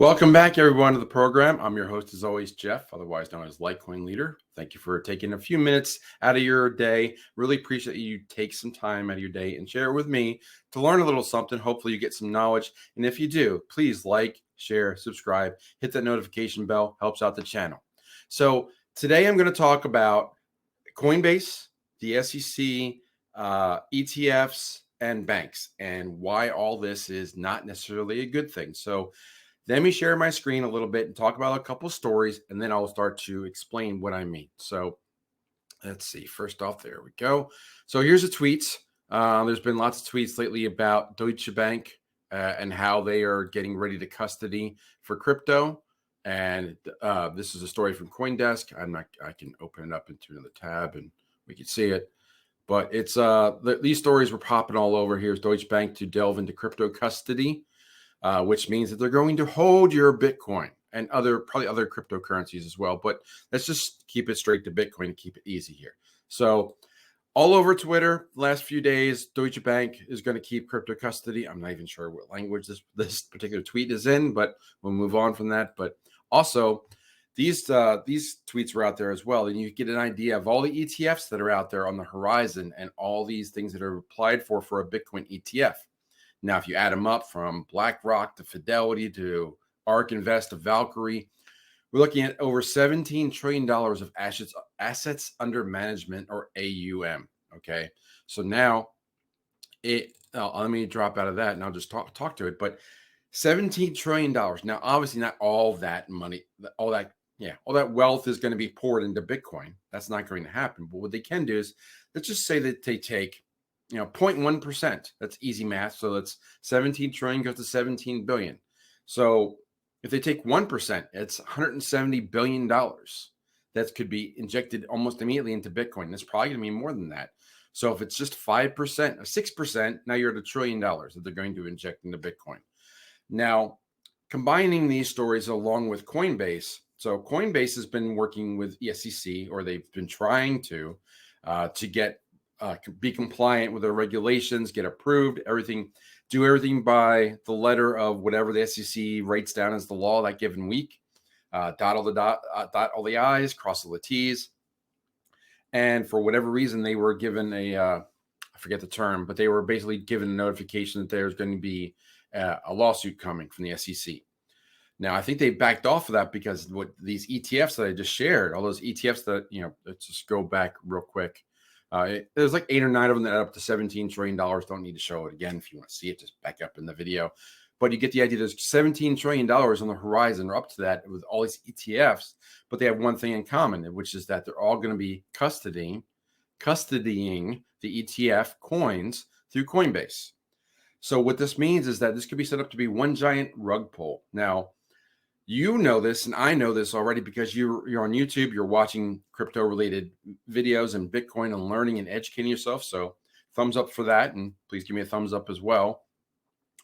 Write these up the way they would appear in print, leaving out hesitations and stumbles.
Welcome back, everyone, to the program. I'm your host, as always, Jeff, otherwise known as LitecoinLeader. Thank you for taking a few minutes out of your day. Really appreciate you take some time out of your day and share it with me to learn a little something. Hopefully you get some knowledge. And if you do, please like, share, subscribe, hit that notification bell, helps out the channel. So today I'm going to talk about Coinbase, the SEC, ETFs, and banks, and why all this is not necessarily a good thing. So let me share my screen a little bit and talk about a couple of stories, and then I'll start to explain what I mean. So let's see. First off, there we go. So here's the tweets. There's been lots of tweets lately about Deutsche Bank and how they are getting ready to custody for crypto. And this is a story from CoinDesk. I can open it up into another tab and we can see it. But it's these stories were popping all over. Here's Deutsche Bank to delve into crypto custody. Which means that they're going to hold your Bitcoin and probably other cryptocurrencies as well. But let's just keep it straight to Bitcoin and keep it easy here. So all over Twitter, the last few days, Deutsche Bank is going to keep crypto custody. I'm not even sure what language this particular tweet is in, but we'll move on from that. But also, these tweets are out there as well. And you get an idea of all the ETFs that are out there on the horizon and all these things that are applied for a Bitcoin ETF. Now, if you add them up from BlackRock to Fidelity to ARK Invest to Valkyrie, we're looking at over $17 trillion of assets under management, or AUM. Okay, so now let me drop out of that and I'll just talk to it. But $17 trillion. Now, obviously, not all that money, all that wealth is going to be poured into Bitcoin. That's not going to happen. But what they can do is, let's just say that they take 0.1%. That's easy math. So that's 17 trillion goes to 17 billion. So if they take 1%, it's $170 billion that could be injected almost immediately into Bitcoin. It's probably going to be more than that. So if it's just 5% or 6%, now you're at $1 trillion that they're going to inject into Bitcoin. Now, combining these stories along with Coinbase. So Coinbase has been working with SEC, or they've been trying to get be compliant with their regulations, get approved, do everything by the letter of whatever the SEC writes down as the law that given week. Dot all the I's, cross all the T's. And for whatever reason, they were given I forget the term, but they were basically given a notification that there's going to be a lawsuit coming from the SEC. Now, I think they backed off of that because what these ETFs that I just shared, all those ETFs that, let's just go back real quick. There's like 8 or 9 of them that add up to $17 trillion. Don't need to show it again. If you want to see it, just back up in the video. But you get the idea. There's $17 trillion on the horizon, or up to that, with all these ETFs. But they have one thing in common, which is that they're all going to be custodying the ETF coins through Coinbase. So what this means is that this could be set up to be one giant rug pull. Now, you know this, and I know this already because you're on YouTube, you're watching crypto-related videos and Bitcoin and learning and educating yourself. So thumbs up for that, and please give me a thumbs up as well.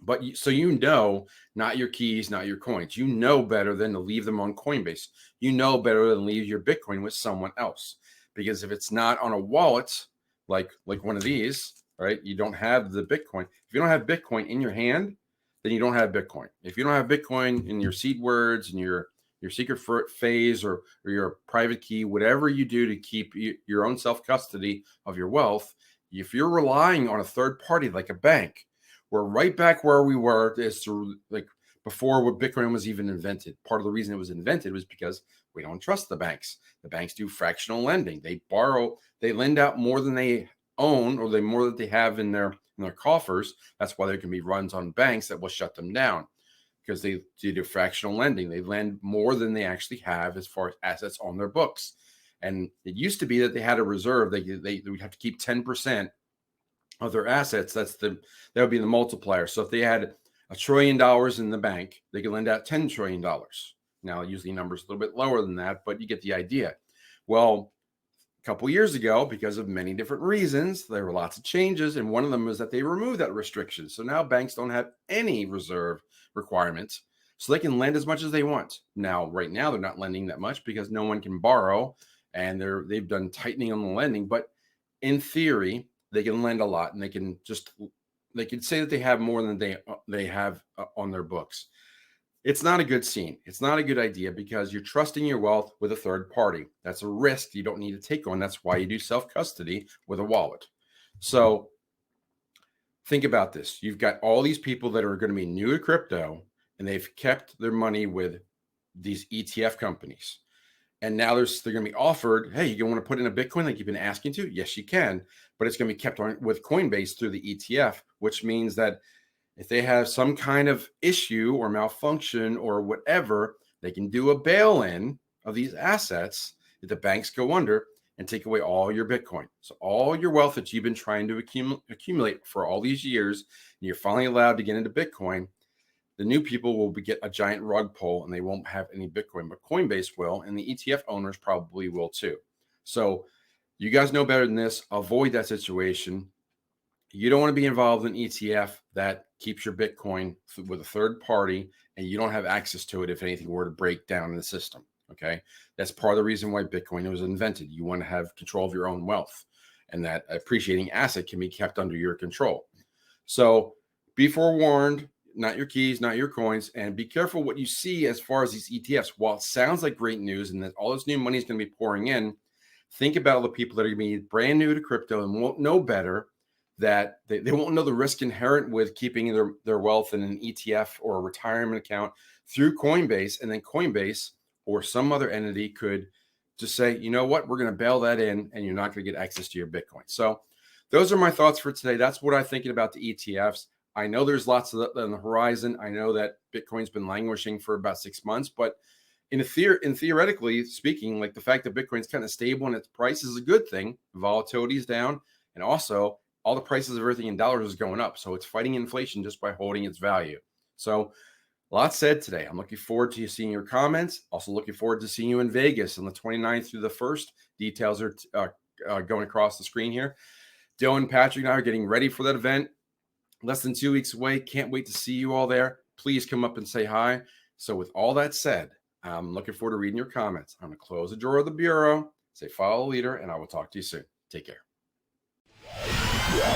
But so not your keys, not your coins. You know better than to leave them on Coinbase. You know better than leave your Bitcoin with someone else. Because if it's not on a wallet, like one of these, right, you don't have the Bitcoin. If you don't have Bitcoin in your hand, then you don't have Bitcoin. If you don't have Bitcoin in your seed words and your secret phase or your private key, whatever you do to keep your own self-custody of your wealth, if you're relying on a third party like a bank, we're right back where we were before what Bitcoin was even invented. Part of the reason it was invented was because we don't trust the banks. The banks do fractional lending. They lend out more than they own, or more that they have in their coffers. That's why there can be runs on banks that will shut them down, because they do fractional lending. They lend more than they actually have as far as assets on their books. And it used to be that they had a reserve. They would have to keep 10% of their assets. That would be the multiplier. So if they had $1 trillion in the bank, they could lend out $10 trillion. Now, usually numbers a little bit lower than that, but you get the idea. Well, a couple years ago, because of many different reasons, there were lots of changes, and one of them was that they removed that restriction. So now banks don't have any reserve requirements, so they can lend as much as they want. Now, right now, they're not lending that much because no one can borrow, and they've done tightening on the lending. But in theory, they can lend a lot, and they can say that they have more than they have on their books. It's not a good scene. It's not a good idea because you're trusting your wealth with a third party. That's a risk you don't need to take on. That's why you do self-custody with a wallet. So think about this. You've got all these people that are going to be new to crypto, and they've kept their money with these ETF companies. And now they're going to be offered, hey, you want to put in a Bitcoin like you've been asking to? Yes, you can. But it's going to be kept on with Coinbase through the ETF, which means that if they have some kind of issue or malfunction or whatever, they can do a bail-in of these assets if the banks go under and take away all your Bitcoin. So all your wealth that you've been trying to accumulate for all these years, and you're finally allowed to get into Bitcoin, the new people will get a giant rug pull and they won't have any Bitcoin, but Coinbase will, and the ETF owners probably will too. So you guys know better than this. Avoid that situation. You don't want to be involved in an ETF that keeps your Bitcoin with a third party and you don't have access to it if anything were to break down in the system. Okay. That's part of the reason why Bitcoin was invented. You want to have control of your own wealth, and that appreciating asset can be kept under your control. So be forewarned, not your keys, not your coins, and be careful what you see as far as these ETFs. While it sounds like great news and that all this new money is going to be pouring in, think about all the people that are going to be brand new to crypto and won't know better, that they won't know the risk inherent with keeping their wealth in an ETF or a retirement account through Coinbase, and then Coinbase or some other entity could just say, you know what, we're going to bail that in and you're not going to get access to your Bitcoin. So those are my thoughts for today. That's what I'm thinking about the ETFs. I know there's lots of on the horizon. I know that Bitcoin's been languishing for about 6 months, but theoretically speaking, like the fact that Bitcoin's kind of stable and its price is a good thing. Volatility is down, and also all the prices of everything in dollars is going up. So it's fighting inflation just by holding its value. So a lot said today. I'm looking forward to seeing your comments. Also looking forward to seeing you in Vegas on the 29th through the 1st. Details are going across the screen here. Dylan, Patrick, and I are getting ready for that event. Less than 2 weeks away. Can't wait to see you all there. Please come up and say hi. So with all that said, I'm looking forward to reading your comments. I'm going to close the drawer of the bureau, say follow leader, and I will talk to you soon. Take care. Yeah.